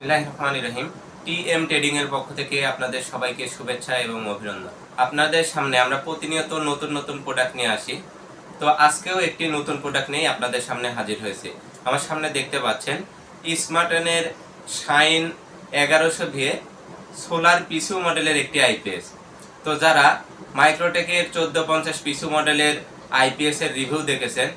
রহিম TM trading এর পক্ষ থেকে আপনাদের সবাইকে শুভেচ্ছা এবং অভিনন্দন। আপনাদের সামনে আমরা প্রতিনিয়ত নতুন নতুন প্রোডাক্ট নিয়ে আসি। তো আজকেও একটি নতুন প্রোডাক্ট নিয়ে আপনাদের সামনে হাজির হয়েছে। আমার সামনে দেখতে পাচ্ছেন স্মার্টনের শাইন 1100 ভিএ সোলার পিসু মডেলের একটি আইপিএস। তো যারা মাইক্রোটেকের 1450 পিসু মডেলের আইপিএস এর রিভিউ দেখেছেন,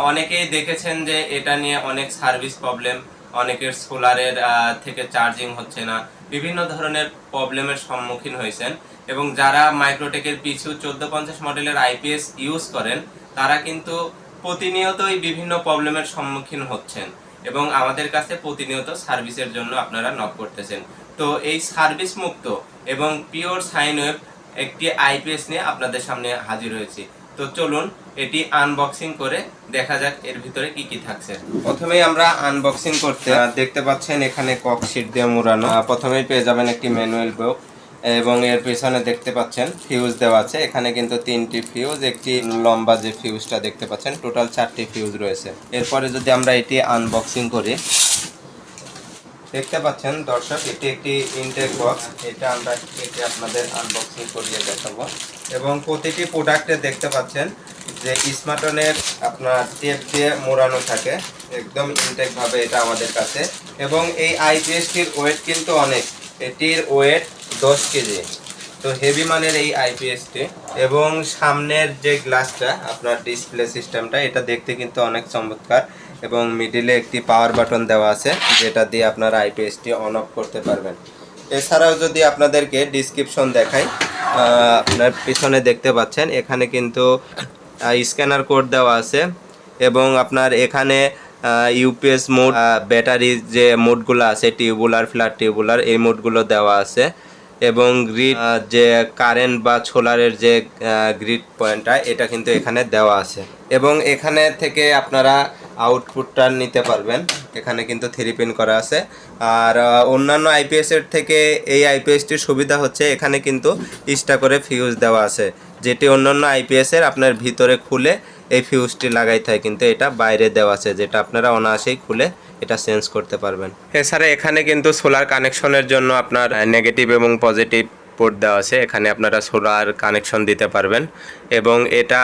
অনেকেই দেখেছেন যে এটা নিয়ে অনেক সার্ভিস প্রবলেম, অনেকের সোলারের থেকে চার্জিং হচ্ছে না, বিভিন্ন ধরনের প্রবলেমের সম্মুখীন হয়েছেন। এবং যারা মাইক্রোটেকের পিছু 1450 মডেলের আইপিএস ইউজ করেন তারা কিন্তু প্রতিনিয়তই বিভিন্ন প্রবলেমের সম্মুখীন হচ্ছেন এবং আমাদের কাছে প্রতিনিয়ত সার্ভিসের জন্য আপনারা নক করতেছেন। তো এই সার্ভিস মুক্ত এবং পিওর সাইন ওয়েভ একটি আইপিএস নিয়ে আপনাদের সামনে হাজির হয়েছি। তো চলুন এটি আনবক্সিং করে দেখা যাক এর ভিতরে কি কি থাকছে। প্রথমেই আমরা আনবক্সিং করতে দেখতে পাচ্ছেন এখানে কক শীট দিয়ে মোড়ানো। প্রথমেই পেয়ে যাবেন একটি ম্যানুয়াল বুক এবং এর পেছনে দেখতে পাচ্ছেন ফিউজ দেওয়া আছে। এখানে কিন্তু 3টি ফিউজ, একটি লম্বা যে ফিউজটা দেখতে পাচ্ছেন, টোটাল 4টি ফিউজ রয়েছে। এরপরে যদি আমরা এটি আনবক্সিং করি, দেখতে পাচ্ছেন দর্শক এটি একটি ইনটেক বক্স। এটা আমরা কেটে আপনাদের আনবক্সিং করিয়ে দেখাবো। এবং প্রতিটি প্রোডাক্টে দেখতে পাচ্ছেন যে স্মার্টনের আপনার টেপ দিয়ে মোড়ানো থাকে একদম ইনটেক ভাবে এটা আমাদের কাছে। এবং এই আইপিএসটির ওয়েট কিন্তু অনেক, এটির ওয়েট 10 কেজি। তো হেভি মানের এই আইপিএসটি। এবং সামনের যে গ্লাসটা আপনার ডিসপ্লে সিস্টেমটা, এটা দেখতে কিন্তু অনেক চমৎকার। এবং মিডিলে একটি পাওয়ার বাটন দেওয়া আছে যেটা দিয়ে আপনারা আইপিএসটি অন অফ করতে পারবেন। এছাড়াও যদি আপনাদেরকে ডিসক্রিপশন দেখাই, আপনার পিছনে দেখতে পাচ্ছেন এখানে কিন্তু স্ক্যানার কোড দেওয়া আছে এবং আপনার এখানে ইউপিএস মোড, ব্যাটারির যে মোডগুলো আছে টিউবুলার, ফ্ল্যাট টিউবুলার, এই মোডগুলো দেওয়া আছে। এবং গ্রিড যে কারেন্ট বা সোলারের যে গ্রিড পয়েন্টটা, এটা কিন্তু এখানে দেওয়া আছে। এবং এখানে থেকে আপনারা আউটপুটটা নিতে পারবেন। এখানে কিন্তু 3 পিন করা আছে। আর অন্যান্য আইপিএসের থেকে এই আইপিএসটির সুবিধা হচ্ছে এখানে কিন্তু এক্সট্রা করে ফিউজ দেওয়া আছে, যেটি অন্যান্য আইপিএসের আপনার ভিতরে খুলে এই ফিউজটি লাগাইতে হয়, কিন্তু এটা বাইরে দেওয়া আছে যেটা আপনারা অনায়াসেই খুলে এটা চেঞ্জ করতে পারবেন। এছাড়া এখানে কিন্তু সোলার কানেকশনের জন্য আপনার নেগেটিভ এবং পজিটিভ পোর্ট দেওয়া আছে, এখানে আপনারা সোলার কানেকশন দিতে পারবেন। এবং এটা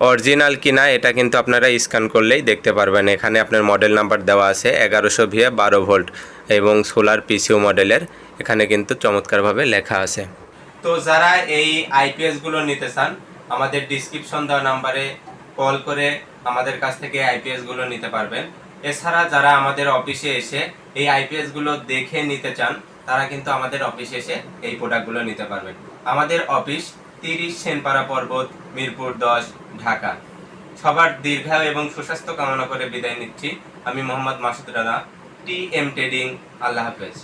অরিজিনাল কিনা এটা কিন্তু আপনারা স্ক্যান করলেই দেখতে পারবেন। এখানে আপনার মডেল নাম্বার দেওয়া আছে 1100 ভিএ 12 ভোল্ট এবং সোলার পিসিও মডেলের, এখানে কিন্তু চমৎকারভাবে লেখা আছে। তো যারা এই আইপিএসগুলো নিতে চান, আমাদের ডিসক্রিপশন দেওয়া নাম্বারে কল করে আমাদের কাছ থেকে আইপিএসগুলো নিতে পারবেন। এছাড়া যারা আমাদের অফিসে এসে এই আইপিএসগুলো দেখে নিতে চান, তারা কিন্তু আমাদের অফিসে এসে এই প্রোডাক্টগুলো নিতে পারবেন। আমাদের অফিস 30 সেনপাড়া পর্বত, মিরপুর 10, ঢাকা। সবার দীর্ঘায়ু এবং সুস্বাস্থ্য কামনা করে বিদায় নিচ্ছি। আমি মোহাম্মদ মাসুদ রানা, টিএম ট্রেডিং। আল্লাহ হাফেজ।